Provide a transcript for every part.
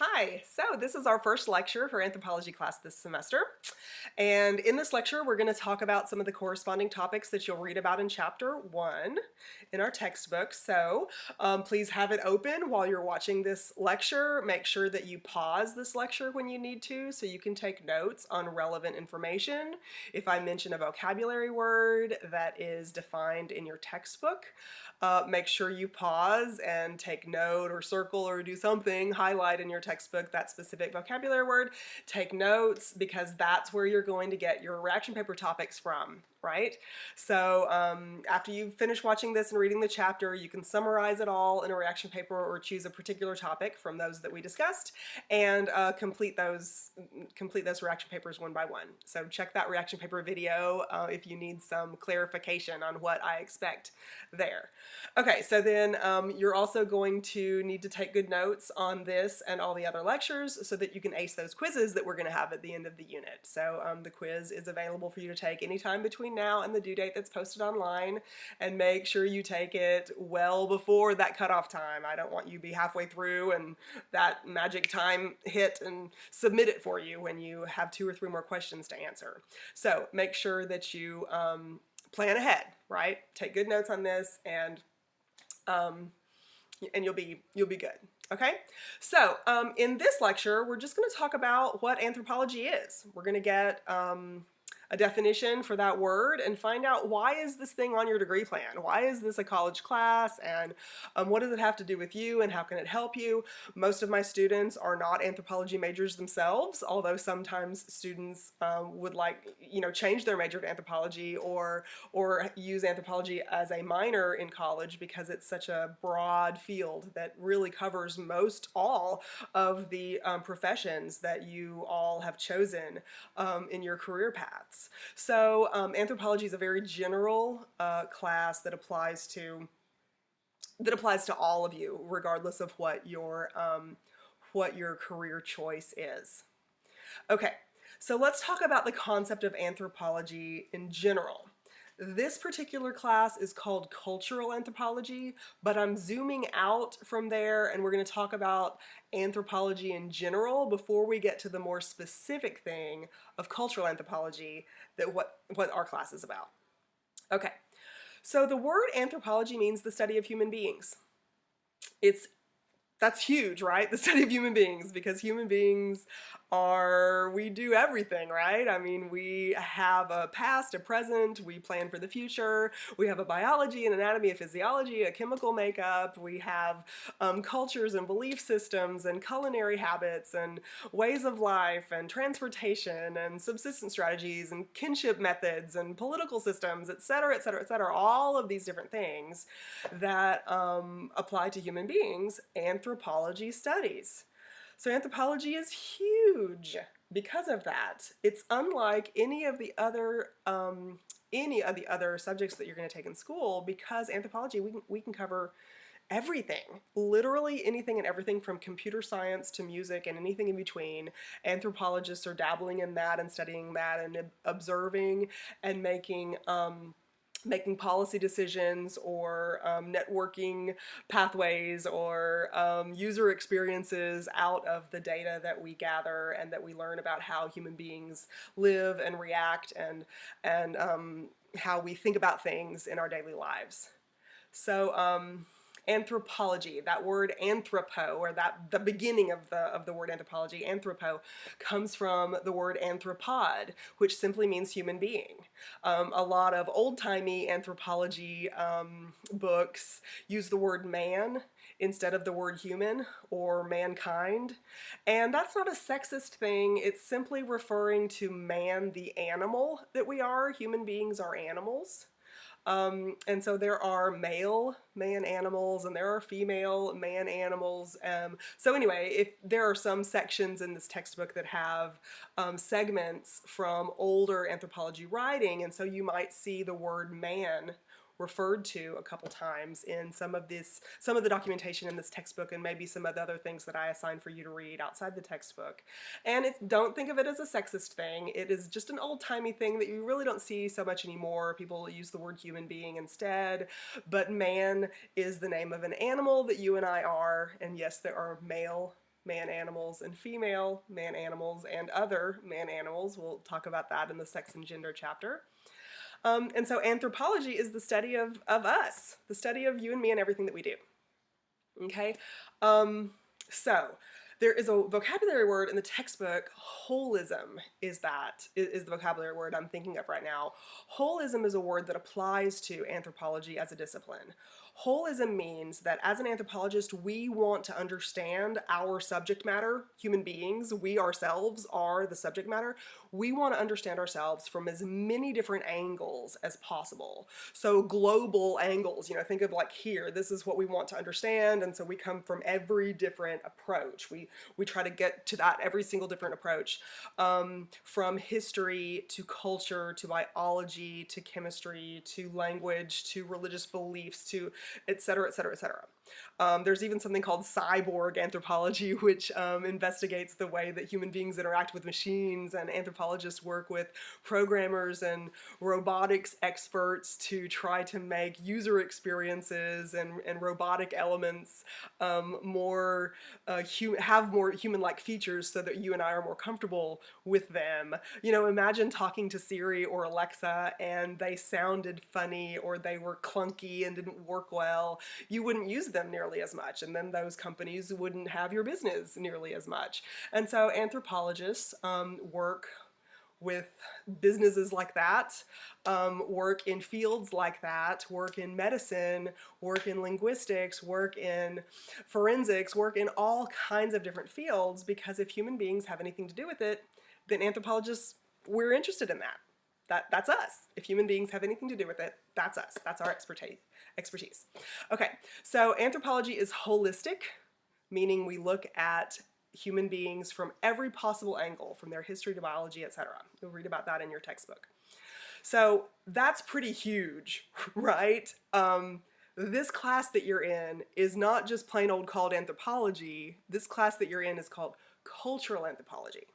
Hi, so this is our first lecture for anthropology class this semester. And in this lecture, we're going to talk about some of the corresponding topics that you'll read about in chapter 1 in our textbook. So please have it open while you're watching this lecture. Make sure that you pause this lecture when you need to so you can take notes on relevant information. If I mention a vocabulary word that is defined in your textbook, make sure you pause and take note or circle or do something, highlight in your textbook that specific vocabulary word. Take notes because that's where you're going to get your reaction paper topics from, right? So after you finish watching this and reading the chapter, you can summarize it all in a reaction paper or choose a particular topic from those that we discussed and complete those reaction papers one by one. So check that reaction paper video if you need some clarification on what I expect there. Okay, so then you're also going to need to take good notes on this and all the other lectures so that you can ace those quizzes that we're going to have at the end of the unit. So the quiz is available for you to take anytime between now and the due date that's posted online, and make sure you take it well before that cutoff time. I don't want you to be halfway through and that magic time hit and submit it for you when you have 2 or 3 more questions to answer. So make sure that you plan ahead, right? Take good notes on this and you'll be good. Okay, so in this lecture, we're just going to talk about what anthropology is. We're going to get a definition for that word and find out, why is this thing on your degree plan? Why is this a college class, and what does it have to do with you, and how can it help you? Most of my students are not anthropology majors themselves, although sometimes students would change their major to anthropology or use anthropology as a minor in college because it's such a broad field that really covers most all of the professions that you all have chosen in your career paths. So anthropology is a very general class that applies to all of you, regardless of what your career choice is. Okay, so let's talk about the concept of anthropology in general. This particular class is called cultural anthropology, but I'm zooming out from there and we're going to talk about anthropology in general before we get to the more specific thing of cultural anthropology, that what our class is about. Okay, so the word anthropology means the study of human beings. That's huge, right? The study of human beings, because human beings we do everything, right? I mean, we have a past, a present, we plan for the future, we have a biology, an anatomy, a physiology, a chemical makeup, we have cultures and belief systems and culinary habits and ways of life and transportation and subsistence strategies and kinship methods and political systems, et cetera, et cetera, et cetera. All of these different things that apply to human beings, anthropology studies. So anthropology is huge because of that. It's unlike any of the other subjects that you're going to take in school, because anthropology, we can cover everything, literally anything and everything, from computer science to music and anything in between. Anthropologists are dabbling in that and studying that and observing and making policy decisions or networking pathways or user experiences out of the data that we gather and that we learn about how human beings live and react and how we think about things in our daily lives. So anthropology, that word anthropo, or the beginning of the word anthropology, anthropo, comes from the word anthropod, which simply means human being. A lot of old-timey anthropology books use the word man instead of the word human or mankind, and that's not a sexist thing. It's simply referring to man, the animal that we are. Human beings are animals. And so there are male man animals and there are female man animals. So anyway, if there are some sections in this textbook that have segments from older anthropology writing, and so you might see the word man referred to a couple times in some of the documentation in this textbook, and maybe some of the other things that I assign for you to read outside the textbook. And don't think of it as a sexist thing. It is just an old-timey thing that you really don't see so much anymore. People use the word human being instead, but man is the name of an animal that you and I are, and yes, there are male man animals and female man animals and other man animals. We'll talk about that in the sex and gender chapter. And so anthropology is the study of us, the study of you and me and everything that we do. Okay? So there is a vocabulary word in the textbook. Holism is the vocabulary word I'm thinking of right now. Holism is a word that applies to anthropology as a discipline. Holism means that as an anthropologist, we want to understand our subject matter, human beings. We ourselves are the subject matter. We want to understand ourselves from as many different angles as possible. So global angles, think of like here, this is what we want to understand. And so we come from every different approach. We try to get to that every single different approach, from history to culture to biology to chemistry to language to religious beliefs to et cetera, et cetera, et cetera. There's even something called cyborg anthropology, which investigates the way that human beings interact with machines, and anthropologists work with programmers and robotics experts to try to make user experiences and robotic elements have more human-like features so that you and I are more comfortable with them. Imagine talking to Siri or Alexa and they sounded funny or they were clunky and didn't work well. You wouldn't use them nearly as much, and then those companies wouldn't have your business nearly as much. And so anthropologists work with businesses like that, work in fields like that, work in medicine, work in linguistics, work in forensics, work in all kinds of different fields, because if human beings have anything to do with it, then anthropologists, we're interested in that. That's us. If human beings have anything to do with it, that's us. That's our expertise. Okay, so anthropology is holistic, meaning we look at human beings from every possible angle, from their history to biology, etc. You'll read about that in your textbook. So that's pretty huge, right? This class that you're in is not just plain old called anthropology. This class that you're in is called cultural anthropology.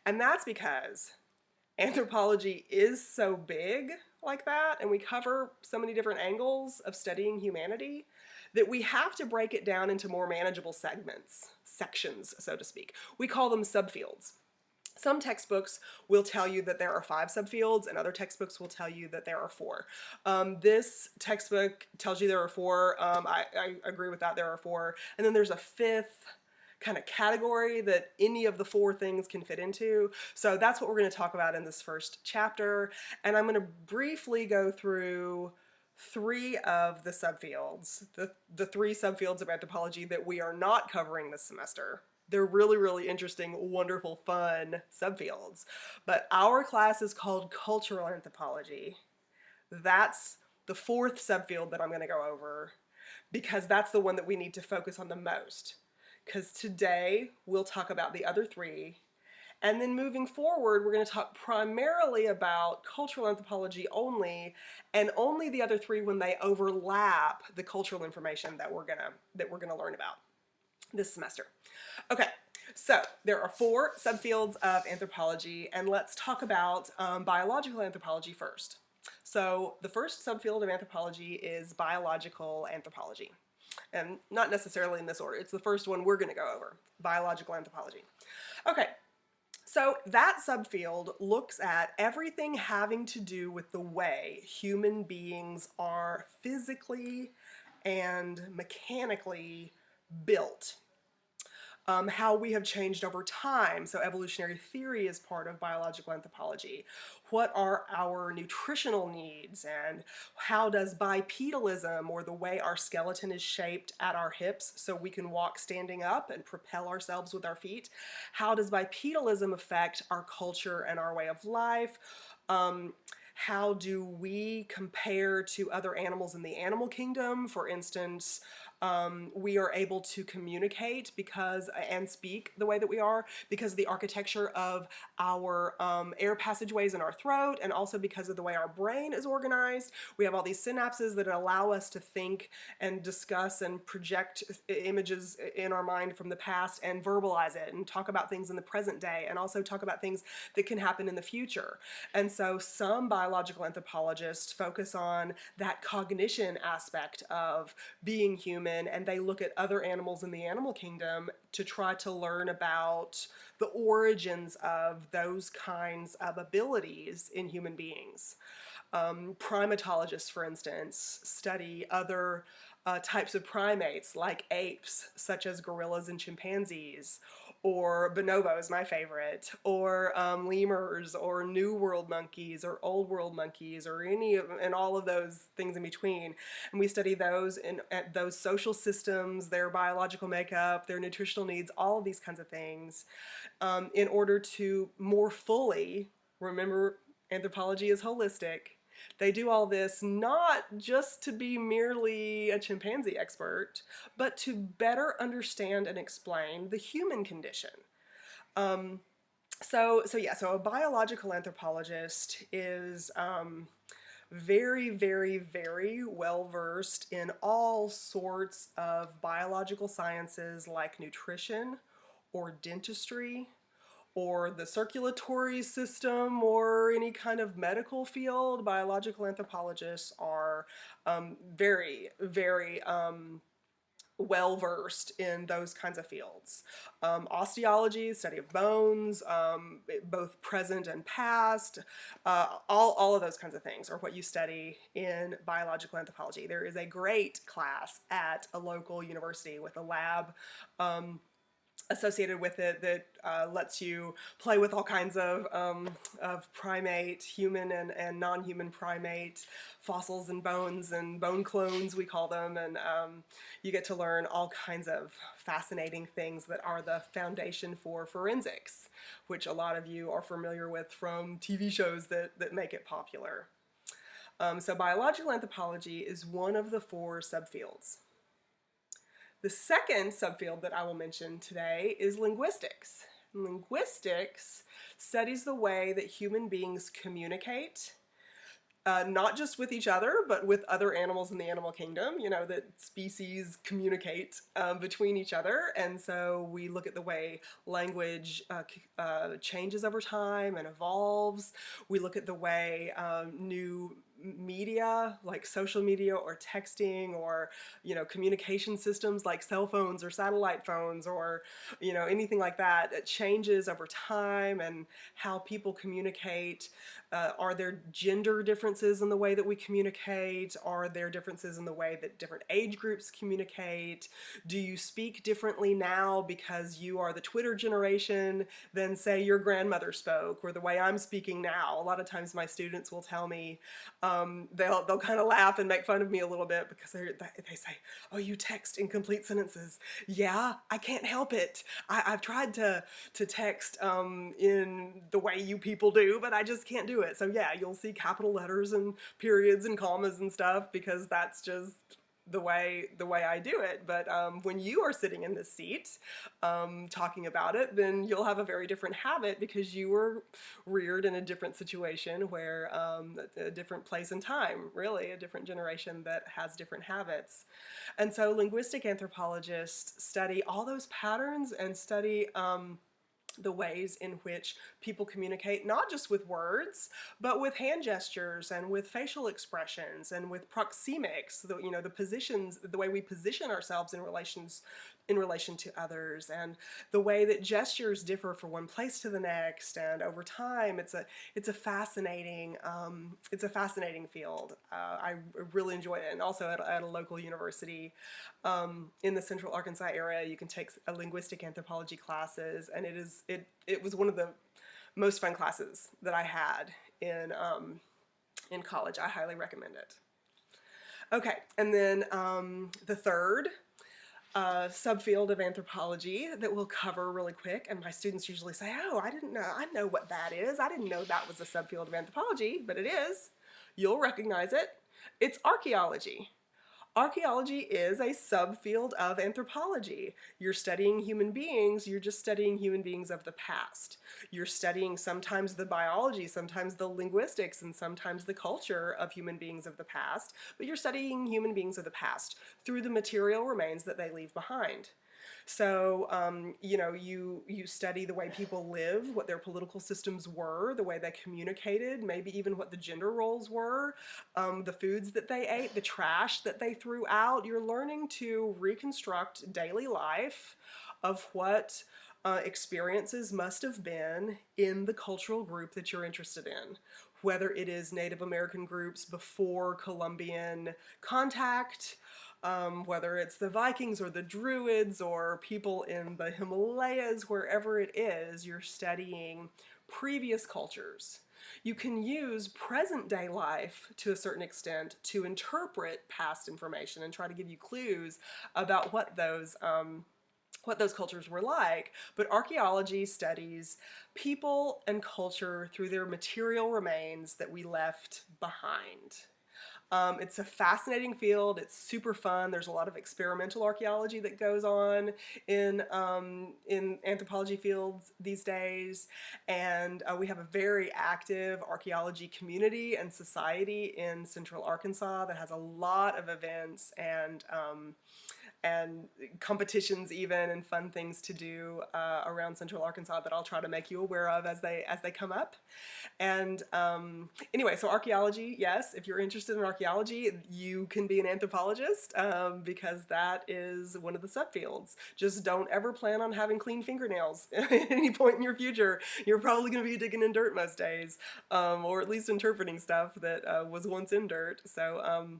And that's because anthropology is so big like that, and we cover so many different angles of studying humanity, that we have to break it down into more manageable sections, so to speak. We call them subfields. Some textbooks will tell you that there are 5 subfields, and other textbooks will tell you that there are 4. This textbook tells you there are 4. I agree with that, there are 4. And then there's a 5th kind of category that any of the 4 things can fit into. So that's what we're going to talk about in this first chapter. And I'm going to briefly go through 3 of the subfields, the 3 subfields of anthropology that we are not covering this semester. They're really, really interesting, wonderful, fun subfields. But our class is called cultural anthropology. That's the 4th subfield that I'm going to go over, because that's the one that we need to focus on the most. Because today we'll talk about the other 3, and then moving forward we're going to talk primarily about cultural anthropology only, and only the other 3 when they overlap the cultural information that we're gonna learn about this semester. Okay, so there are 4 subfields of anthropology, and let's talk about biological anthropology first. So the first subfield of anthropology is biological anthropology. And not necessarily in this order. It's the first one we're going to go over, biological anthropology. Okay, so that subfield looks at everything having to do with the way human beings are physically and mechanically built. How we have changed over time. So evolutionary theory is part of biological anthropology. What are our nutritional needs, and how does bipedalism, or the way our skeleton is shaped at our hips so we can walk standing up and propel ourselves with our feet, how does bipedalism affect our culture and our way of life? How do we compare to other animals in the animal kingdom? For instance, we are able to communicate and speak the way that we are because of the architecture of our air passageways in our throat, and also because of the way our brain is organized. We have all these synapses that allow us to think and discuss and project images in our mind from the past and verbalize it and talk about things in the present day, and also talk about things that can happen in the future. And so some biological anthropologists focus on that cognition aspect of being human in and they look at other animals in the animal kingdom to try to learn about the origins of those kinds of abilities in human beings. Primatologists, for instance, study other types of primates like apes, such as gorillas and chimpanzees, or bonobos, my favorite, or lemurs, or New World monkeys, or Old World monkeys, or and all of those things in between. And we study those and those social systems, their biological makeup, their nutritional needs, all of these kinds of things, in order to more fully remember. Anthropology is holistic. They do all this not just to be merely a chimpanzee expert, but to better understand and explain the human condition. So a biological anthropologist is very, very, very well versed in all sorts of biological sciences like nutrition or dentistry or the circulatory system or any kind of medical field. Biological anthropologists are very, very well versed in those kinds of fields. Osteology, study of bones, both present and past, all of those kinds of things are what you study in biological anthropology. There is a great class at a local university with a lab associated with it that lets you play with all kinds of primate, human and non-human primate fossils and bone clones, we call them, and you get to learn all kinds of fascinating things that are the foundation for forensics, which a lot of you are familiar with from TV shows that make it popular. So biological anthropology is one of the 4 subfields. The second subfield that I will mention today is linguistics. Linguistics studies the way that human beings communicate, not just with each other, but with other animals in the animal kingdom, that species communicate between each other. And so we look at the way language changes over time and evolves. We look at the way new media like social media or texting or communication systems like cell phones or satellite phones or anything like that, it changes over time, and how people communicate. Are there gender differences in the way that we communicate? Are there differences in the way that different age groups communicate? Do you speak differently now because you are the Twitter generation than, say, your grandmother spoke, or the way I'm speaking now? A lot of times my students will tell me, they'll kind of laugh and make fun of me a little bit because they say, "Oh, you text in complete sentences." Yeah, I can't help it. I've tried to text in the way you people do, but I just can't do it. So yeah, you'll see capital letters and periods and commas and stuff because that's just the way I do it. But when you are sitting in this seat talking about it, then you'll have a very different habit because you were reared in a different situation where a different place and time, really, a different generation that has different habits. And so linguistic anthropologists study all those patterns and study the ways in which people communicate, not just with words, but with hand gestures and with facial expressions and with proxemics, the positions, the way we position ourselves in relation to others, and the way that gestures differ from one place to the next. And over time, it's a fascinating field. I really enjoy it. And also at a local university in the Central Arkansas area, you can take a linguistic anthropology classes, and it was one of the most fun classes that I had in college. I highly recommend it. Okay, and then the third subfield of anthropology that we'll cover really quick, and my students usually say, "Oh, I didn't know. I know what that is. I didn't know that was a subfield of anthropology," but it is. You'll recognize it. It's archaeology. Archaeology is a subfield of anthropology. You're studying human beings, you're just studying human beings of the past. You're studying sometimes the biology, sometimes the linguistics, and sometimes the culture of human beings of the past, but you're studying human beings of the past through the material remains that they leave behind. So, you study the way people live, what their political systems were, the way they communicated, maybe even what the gender roles were, the foods that they ate, the trash that they threw out. You're learning to reconstruct daily life of what experiences must have been in the cultural group that you're interested in, whether it is Native American groups before Columbian contact, whether it's the Vikings or the Druids or people in the Himalayas, wherever it is, you're studying previous cultures. You can use present day life to a certain extent to interpret past information and try to give you clues about what those cultures were like. But archaeology studies people and culture through their material remains that we left behind. It's a fascinating field. It's super fun. There's a lot of experimental archaeology that goes on in anthropology fields these days, and we have a very active archaeology community and society in Central Arkansas that has a lot of events and competitions even and fun things to do around Central Arkansas that I'll try to make you aware of as they come up. And anyway, so archaeology, yes, if you're interested in archaeology, you can be an anthropologist because that is one of the subfields. Just don't ever plan on having clean fingernails at any point in your future. You're probably going to be digging in dirt most days, or at least interpreting stuff that was once in dirt. So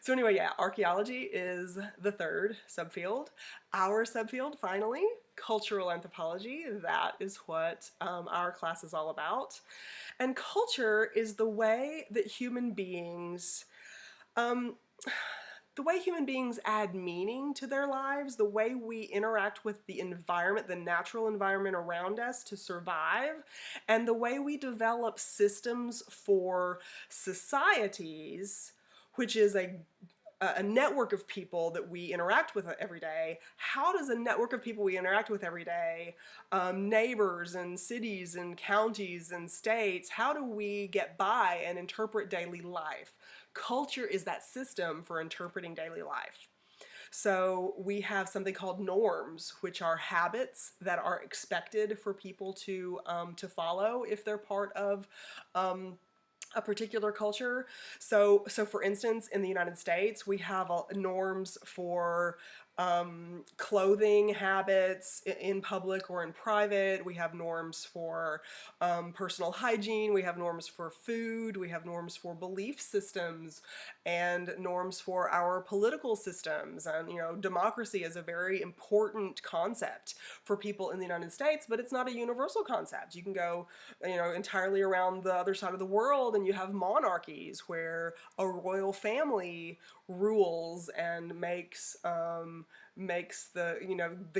anyway, yeah, archaeology is the third subfield. Our subfield, finally, cultural anthropology. That is what our class is all about. And culture is the way that um, human beings add meaning to their lives, the way we interact with the environment, the natural environment around us to survive, and the way we develop systems for societies, which is a network of people that we interact with every day. How does a network of people we interact with every day, neighbors and cities and counties and states, how do we get by and interpret daily life? Culture is that system for interpreting daily life. So we have something called norms, which are habits that are expected for people to follow if they're part of a particular culture. So for instance, in the United States, we have norms for clothing habits in public or in private. We have norms for personal hygiene. We have norms for food. We have norms for belief systems and norms for our political systems. And, democracy is a very important concept for people in the United States, but it's not a universal concept. You can go, entirely around the other side of the world and you have monarchies where a royal family rules and makes the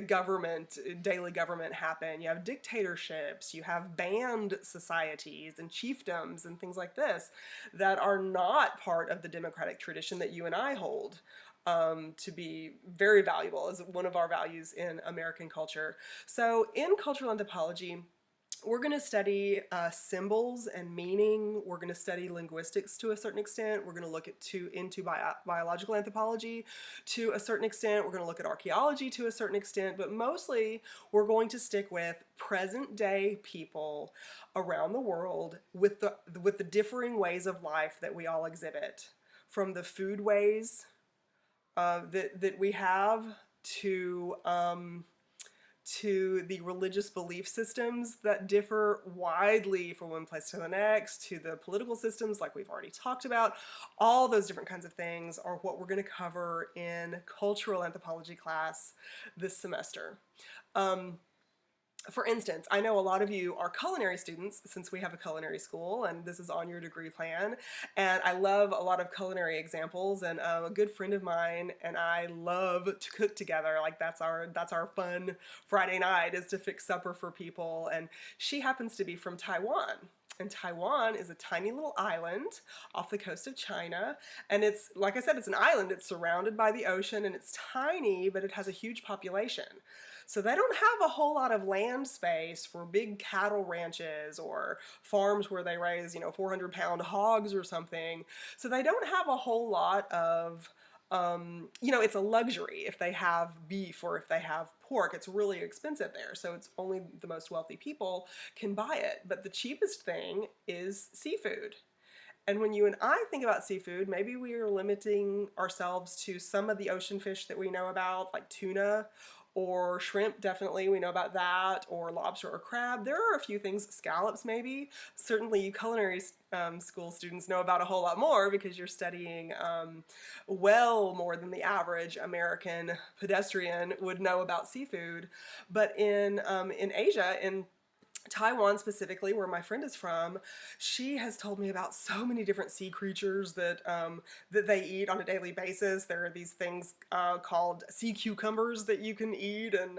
government, daily government happen. You have dictatorships, you have band societies and chiefdoms and things like this that are not part of the democratic tradition that you and I hold to be very valuable as one of our values in American culture. So in cultural anthropology, we're going to study symbols and meaning. We're going to study linguistics to a certain extent. We're going to look into biological anthropology to a certain extent. We're going to look at archaeology to a certain extent, but mostly we're going to stick with present day people around the world with the differing ways of life that we all exhibit, from the food ways that we have to the religious belief systems that differ widely from one place to the next, to the political systems like we've already talked about. All those different kinds of things are what we're going to cover in cultural anthropology class this semester. For instance, I know a lot of you are culinary students since we have a culinary school and this is on your degree plan, and I love a lot of culinary examples, and a good friend of mine and I love to cook together. Like that's our fun Friday night, is to fix supper for people, and she happens to be from Taiwan. And Taiwan is a tiny little island off the coast of China, and it's, like I said, it's an island. It's surrounded by the ocean and it's tiny, but it has a huge population. So they don't have a whole lot of land space for big cattle ranches or farms where they raise, 400-pound hogs or something. So they don't have a whole lot of It's a luxury if they have beef or if they have pork. It's really expensive there, so it's only the most wealthy people can buy it. But the cheapest thing is seafood. And when you and I think about seafood, maybe we are limiting ourselves to some of the ocean fish that we know about, like tuna or shrimp, definitely, we know about that, or lobster or crab. There are a few things, scallops maybe. Certainly you culinary school students know about a whole lot more because you're studying well more than the average American pedestrian would know about seafood. But in Asia, in Taiwan specifically, where my friend is from, she has told me about so many different sea creatures that they eat on a daily basis. There are these things called sea cucumbers that you can eat, and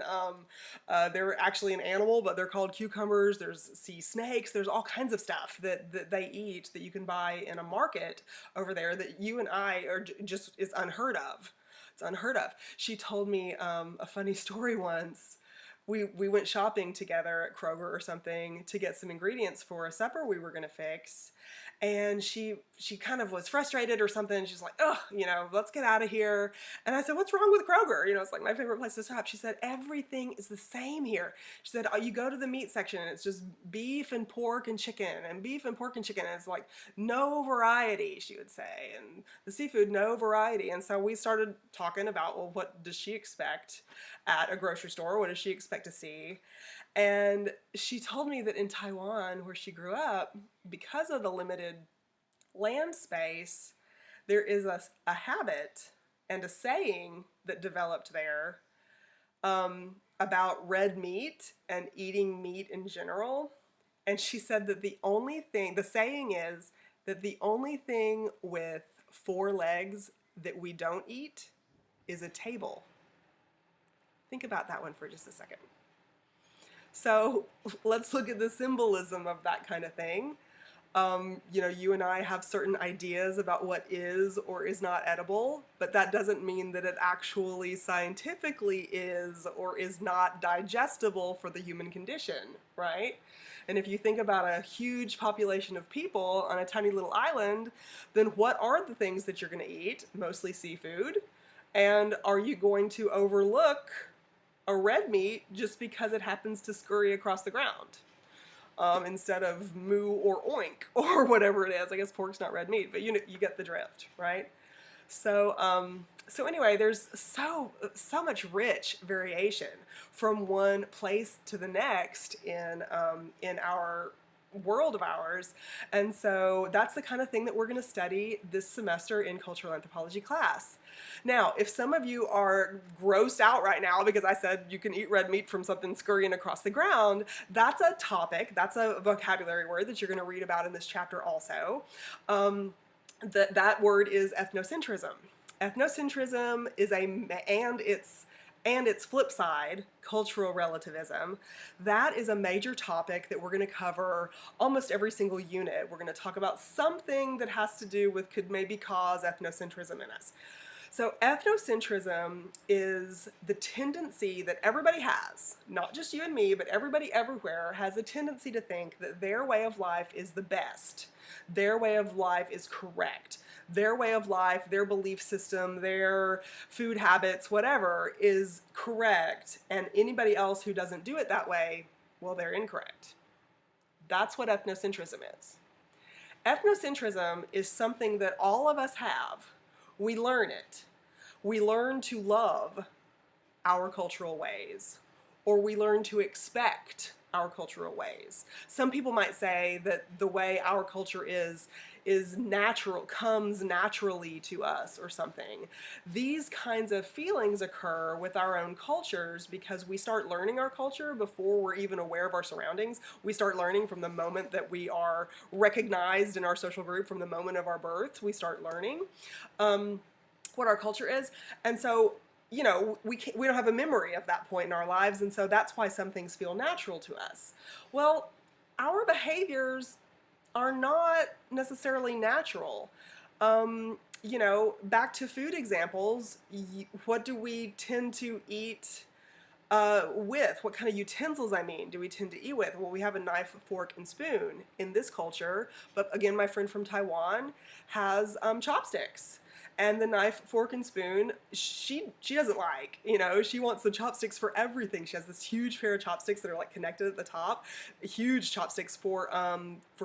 they're actually an animal, but they're called cucumbers. There's sea snakes. There's all kinds of stuff that they eat that you can buy in a market over there that you and I are just is unheard of. It's unheard of. She told me a funny story once. We went shopping together at Kroger or something to get some ingredients for a supper we were going to fix. And she kind of was frustrated or something. She's like, oh, let's get out of here. And I said, what's wrong with Kroger? It's like my favorite place to shop. She said, everything is the same here. She said, oh, you go to the meat section and it's just beef and pork and chicken and beef and pork and chicken. And it's like no variety, she would say. And the seafood, no variety. And so we started talking about, well, what does she expect at a grocery store? What does she expect to see? And she told me that in Taiwan, where she grew up, because of the limited land space, there is a habit and a saying that developed there about red meat and eating meat in general. And she said that the saying is that the only thing with 4 legs that we don't eat is a table. Think about that one for just a second. So let's look at the symbolism of that kind of thing. You and I have certain ideas about what is or is not edible, but that doesn't mean that it actually scientifically is or is not digestible for the human condition, right? And if you think about a huge population of people on a tiny little island, then what are the things that you're going to eat? Mostly seafood. And are you going to overlook a red meat just because it happens to scurry across the ground instead of moo or oink or whatever it is? I guess pork's not red meat, but you get the drift, right? So anyway, there's so much rich variation from one place to the next in our world of ours. And so that's the kind of thing that we're going to study this semester in cultural anthropology class. Now, if some of you are grossed out right now because I said you can eat red meat from something scurrying across the ground, that's a topic, that's a vocabulary word that you're going to read about in this chapter also. That word is ethnocentrism. Ethnocentrism is and its flip side, cultural relativism. That is a major topic that we're going to cover almost every single unit. We're going to talk about something that has to do with could maybe cause ethnocentrism in us. So ethnocentrism is the tendency that everybody has, not just you and me, but everybody everywhere has a tendency to think that their way of life is the best. Their way of life is correct. Their way of life, their belief system, their food habits, whatever, is correct. And anybody else who doesn't do it that way, well, they're incorrect. That's what ethnocentrism is. Ethnocentrism is something that all of us have. We learn it. We learn to love our cultural ways, or we learn to expect our cultural ways. Some people might say that the way our culture is natural, comes naturally to us or something. These kinds of feelings occur with our own cultures because we start learning our culture before we're even aware of our surroundings. We start learning from the moment that we are recognized in our social group, from the moment of our birth. We start learning what our culture is. And so we don't have a memory of that point in our lives, and so that's why some things feel natural to us. Well, our behaviors are not necessarily natural. Back to food examples, what do we tend to eat with? What kind of utensils, do we tend to eat with? Well, we have a knife, fork, and spoon in this culture, but again, my friend from Taiwan has chopsticks. And the knife, fork, and spoon, she doesn't like. You know, she wants the chopsticks for everything. She has this huge pair of chopsticks that are like connected at the top, huge chopsticks for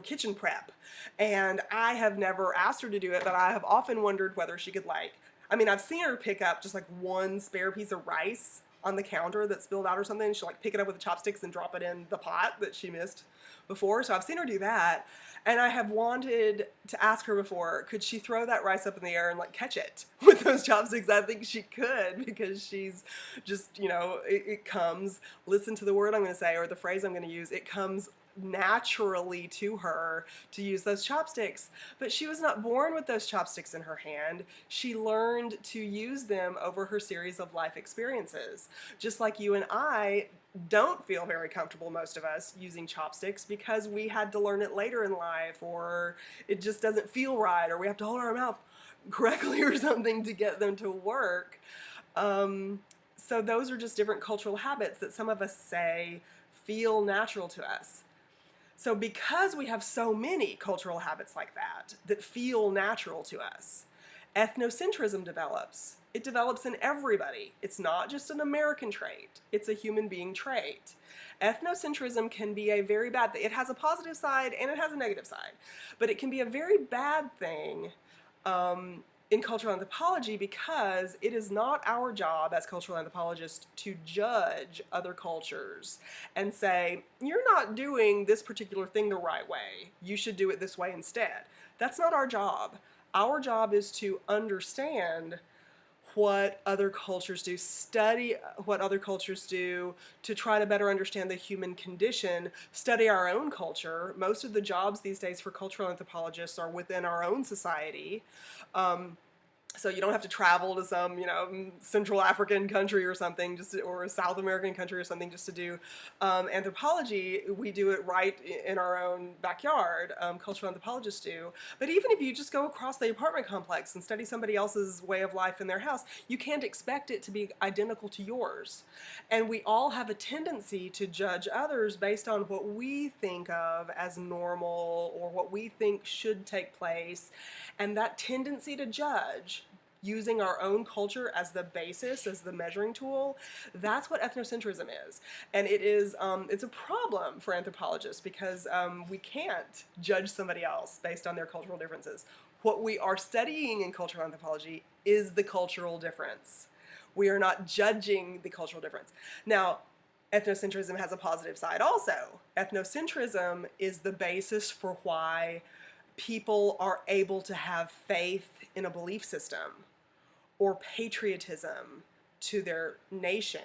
kitchen prep. And I have never asked her to do it, but I have often wondered whether she could like. I mean, I've seen her pick up just like one spare piece of rice on the counter that spilled out or something. She'll like pick it up with the chopsticks and drop it in the pot that she missed before. So I've seen her do that. And I have wanted to ask her before, could she throw that rice up in the air and like catch it with those chopsticks? I think she could, because she's just, you know, it comes, listen to the word I'm going to say or the phrase I'm going to use, it comes naturally to her to use those chopsticks. But she was not born with those chopsticks in her hand. She learned to use them over her series of life experiences. Just like you and I don't feel very comfortable, most of us, using chopsticks because we had to learn it later in life, or it just doesn't feel right, or we have to hold our mouth correctly or something to get them to work. So those are just different cultural habits that some of us say feel natural to us. So because we have so many cultural habits like that that feel natural to us, ethnocentrism develops. It develops in everybody. It's not just an American trait. It's a human being trait. Ethnocentrism can be a very bad thing. It has a positive side and it has a negative side. But it can be a very bad thing in cultural anthropology, because it is not our job as cultural anthropologists to judge other cultures and say, you're not doing this particular thing the right way. You should do it this way instead. That's not our job. Our job is to understand what other cultures do, study what other cultures do to try to better understand the human condition, study our own culture. Most of the jobs these days for cultural anthropologists are within our own society. So you don't have to travel to some, you know, Central African country or something, or a South American country or something, just to do anthropology. We do it right in our own backyard. Cultural anthropologists do. But even if you just go across the apartment complex and study somebody else's way of life in their house, you can't expect it to be identical to yours. And we all have a tendency to judge others based on what we think of as normal or what we think should take place. And that tendency to judge, using our own culture as the basis, as the measuring tool, that's what ethnocentrism is. And it is, it's a problem for anthropologists because we can't judge somebody else based on their cultural differences. What we are studying in cultural anthropology is the cultural difference. We are not judging the cultural difference. Now, ethnocentrism has a positive side also. Ethnocentrism is the basis for why people are able to have faith in a belief system, or patriotism to their nation,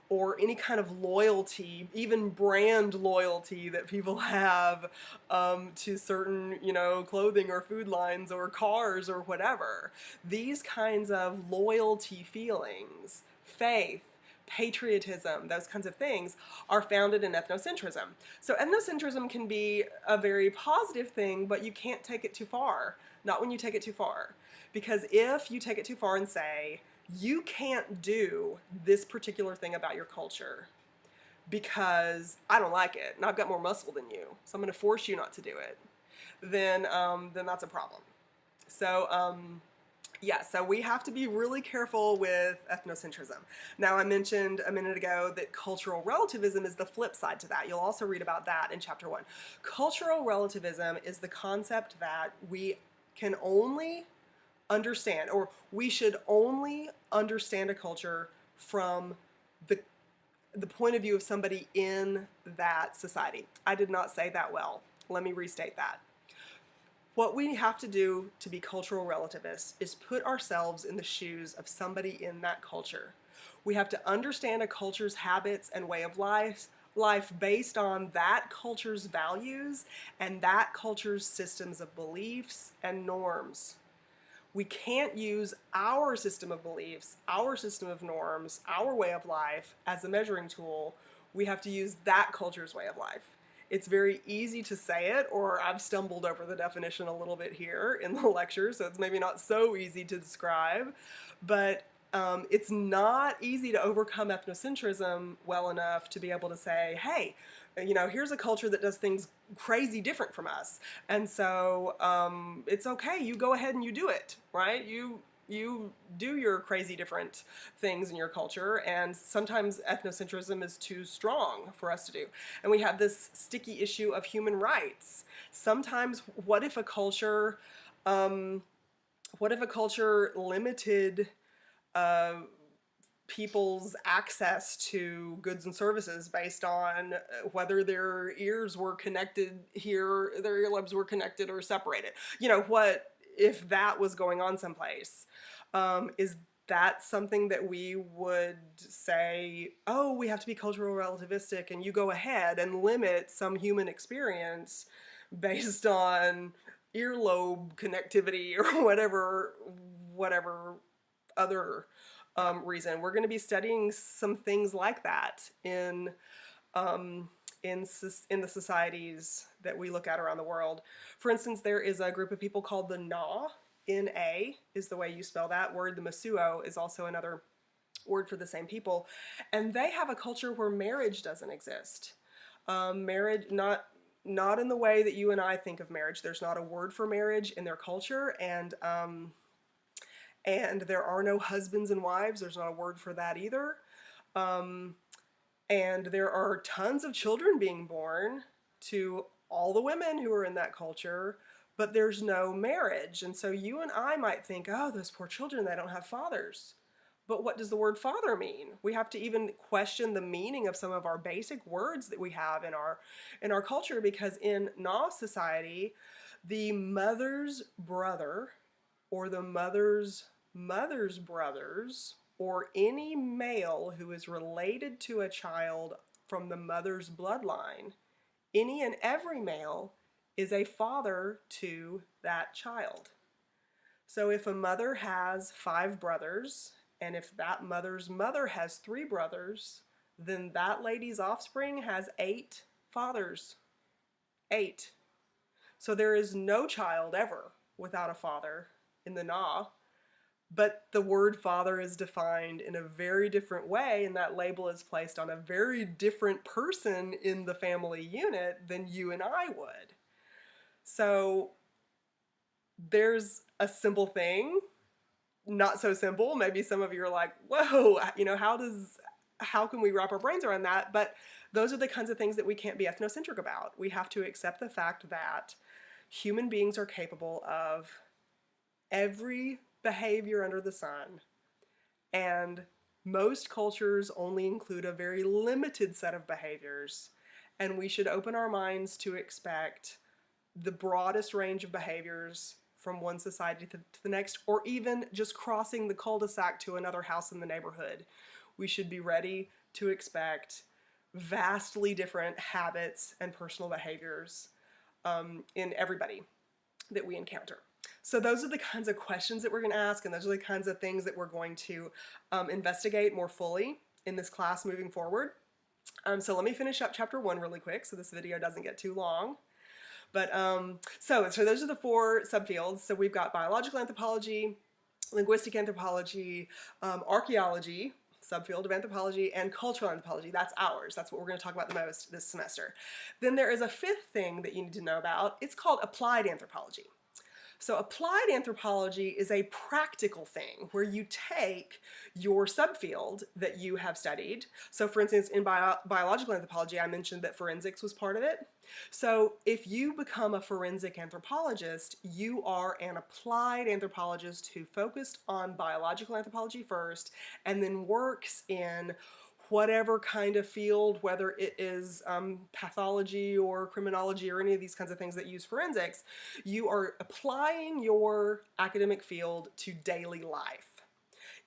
or any kind of loyalty, even brand loyalty that people have to certain, you know, clothing or food lines or cars or whatever. These kinds of loyalty feelings, faith, patriotism, those kinds of things are founded in ethnocentrism. So ethnocentrism can be a very positive thing, but you can't take it too far. Not when you take it too far. Because if you take it too far and say, you can't do this particular thing about your culture because I don't like it and I've got more muscle than you, so I'm going to force you not to do it, then that's a problem. So yeah, so we have to be really careful with ethnocentrism. Now, I mentioned a minute ago that cultural relativism is the flip side to that. You'll also read about that in chapter 1. Cultural relativism is the concept that we can only understand, or we should only understand a culture from the point of view of somebody in that society. I did not say that well. Let me restate that. What we have to do to be cultural relativists is put ourselves in the shoes of somebody in that culture. We have to understand a culture's habits and way of life based on that culture's values and that culture's systems of beliefs and norms. We can't use our system of beliefs, our system of norms, our way of life as a measuring tool. We have to use that culture's way of life. It's very easy to say it, or I've stumbled over the definition a little bit here in the lecture, so it's maybe not so easy to describe, but it's not easy to overcome ethnocentrism well enough to be able to say, hey, you know, here's a culture that does things crazy different from us, and so it's okay, you go ahead and you do it, right? You you do your crazy different things in your culture, and sometimes ethnocentrism is too strong for us to do. And we have this sticky issue of human rights. Sometimes, um, what if a culture limited people's access to goods and services based on whether their ears were connected here, their earlobes were connected or separated? You know, what if that was going on someplace? Is that something that we would say, oh, we have to be cultural relativistic and you go ahead and limit some human experience based on earlobe connectivity or whatever other reason? We're going to be studying some things like that um, in the societies that we look at around the world. For instance, there is a group of people called the Na. N-A is the way you spell that word. The Masuo is also another word for the same people, and they have a culture where marriage doesn't exist. Marriage, not in the way that you and I think of marriage. There's not a word for marriage in their culture, and there are no husbands and wives. There's not a word for that either. Um, and there are tons of children being born to all the women who are in that culture, but there's no marriage. And so you and I might think, oh, those poor children, they don't have fathers. But what does the word father mean? We have to even question the meaning of some of our basic words that we have in our culture, because in Na society, the mother's brother or the mother's brothers or any male who is related to a child from the mother's bloodline, any and every male is a father to that child. So if a mother has 5 brothers, and if that mother's mother has 3 brothers, then that lady's offspring has 8 fathers. 8. So there is no child ever without a father in the Na, but the word father is defined in a very different way, and that label is placed on a very different person in the family unit than you and I would. So there's a simple thing, not so simple. Maybe some of you are like, whoa, you know, how can we wrap our brains around that? But those are the kinds of things that we can't be ethnocentric about. We have to accept the fact that human beings are capable of every behavior under the sun, and most cultures only include a very limited set of behaviors, and we should open our minds to expect the broadest range of behaviors from one society to the next, or even just crossing the cul-de-sac to another house in the neighborhood. We should be ready to expect vastly different habits and personal behaviors in everybody that we encounter. So those are the kinds of questions that we're going to ask, and those are the kinds of things that we're going to investigate more fully in this class moving forward. So let me finish up chapter 1 really quick so this video doesn't get too long. But so those are the 4 subfields. So we've got biological anthropology, linguistic anthropology, archaeology, subfield of anthropology, and cultural anthropology. That's ours. That's what we're going to talk about the most this semester. Then there is a 5th thing that you need to know about. It's called applied anthropology. So applied anthropology is a practical thing where you take your subfield that you have studied. So for instance, in biological anthropology, I mentioned that forensics was part of it. So if you become a forensic anthropologist, you are an applied anthropologist who focused on biological anthropology first and then works in whatever kind of field, whether it is pathology or criminology or any of these kinds of things that use forensics, you are applying your academic field to daily life.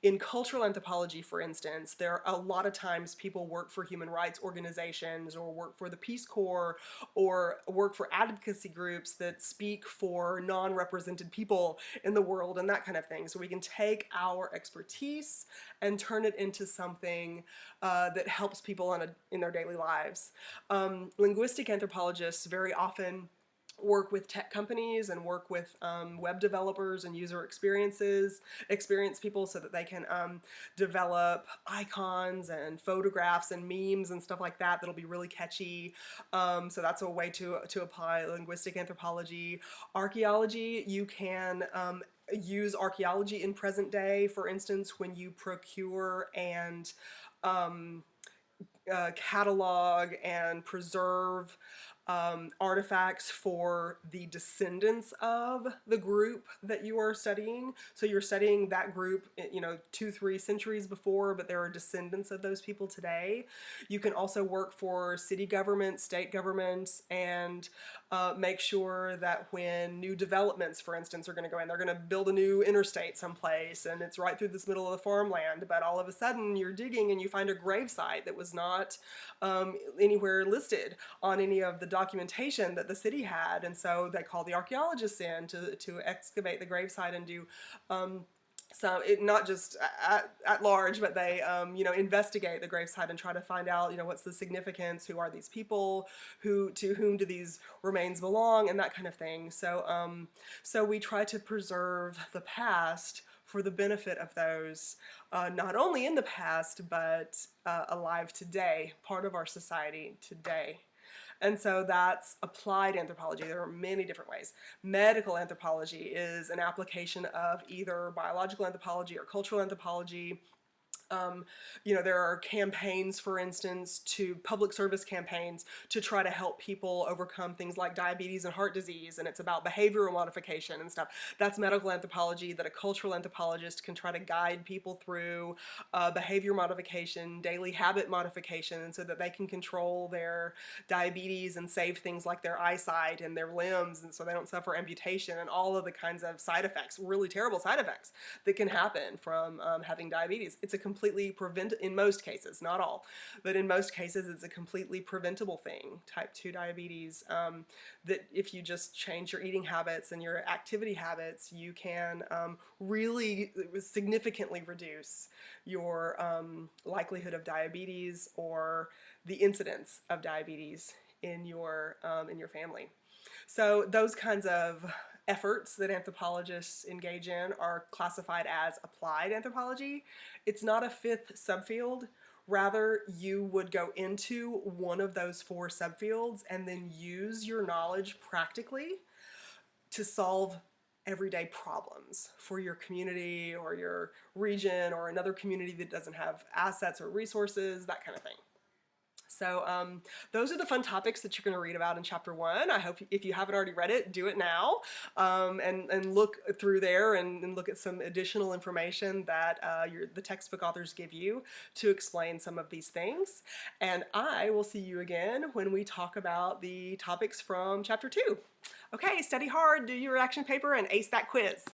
In cultural anthropology, for instance, there are a lot of times people work for human rights organizations or work for the Peace Corps or work for advocacy groups that speak for non-represented people in the world and that kind of thing. So we can take our expertise and turn it into something that helps people in their daily lives. Linguistic anthropologists very often work with tech companies and work with web developers and user experience people so that they can develop icons and photographs and memes and stuff like that that'll be really catchy. So that's a way to apply linguistic anthropology. Archaeology, you can use archaeology in present day, for instance, when you procure and catalog and preserve artifacts for the descendants of the group that you are studying. So you're studying that group, 2, 3 centuries before, but there are descendants of those people today. You can also work for city governments, state governments, and make sure that when new developments, for instance, are going to go in, they're going to build a new interstate someplace, and it's right through this middle of the farmland, but all of a sudden you're digging and you find a gravesite that was not anywhere listed on any of the documentation that the city had, and so they call the archaeologists in to excavate the gravesite and do so it not just at large, but they investigate the gravesite and try to find out what's the significance, who are these people, to whom do these remains belong, and that kind of thing. So we try to preserve the past for the benefit of those not only in the past but alive today, part of our society today. And so that's applied anthropology. There are many different ways. Medical anthropology is an application of either biological anthropology or cultural anthropology. There are campaigns, for instance, to public service campaigns to try to help people overcome things like diabetes and heart disease, and it's about behavioral modification and stuff. That's medical anthropology that a cultural anthropologist can try to guide people through behavior modification, daily habit modification, so that they can control their diabetes and save things like their eyesight and their limbs, and so they don't suffer amputation and all of the kinds of side effects, really terrible side effects that can happen from having diabetes. It's a completely in most cases, not all, but in most cases it's a completely preventable thing, type 2 diabetes, that if you just change your eating habits and your activity habits, you can really significantly reduce your likelihood of diabetes or the incidence of diabetes in your family. So those kinds of efforts that anthropologists engage in are classified as applied anthropology. It's not a fifth subfield. Rather, you would go into one of those 4 subfields and then use your knowledge practically to solve everyday problems for your community or your region or another community that doesn't have assets or resources, that kind of thing. So those are the fun topics that you're going to read about in Chapter 1. I hope if you haven't already read it, do it now, and look through there and look at some additional information that the textbook authors give you to explain some of these things. And I will see you again when we talk about the topics from Chapter 2. Okay, study hard, do your action paper, and ace that quiz.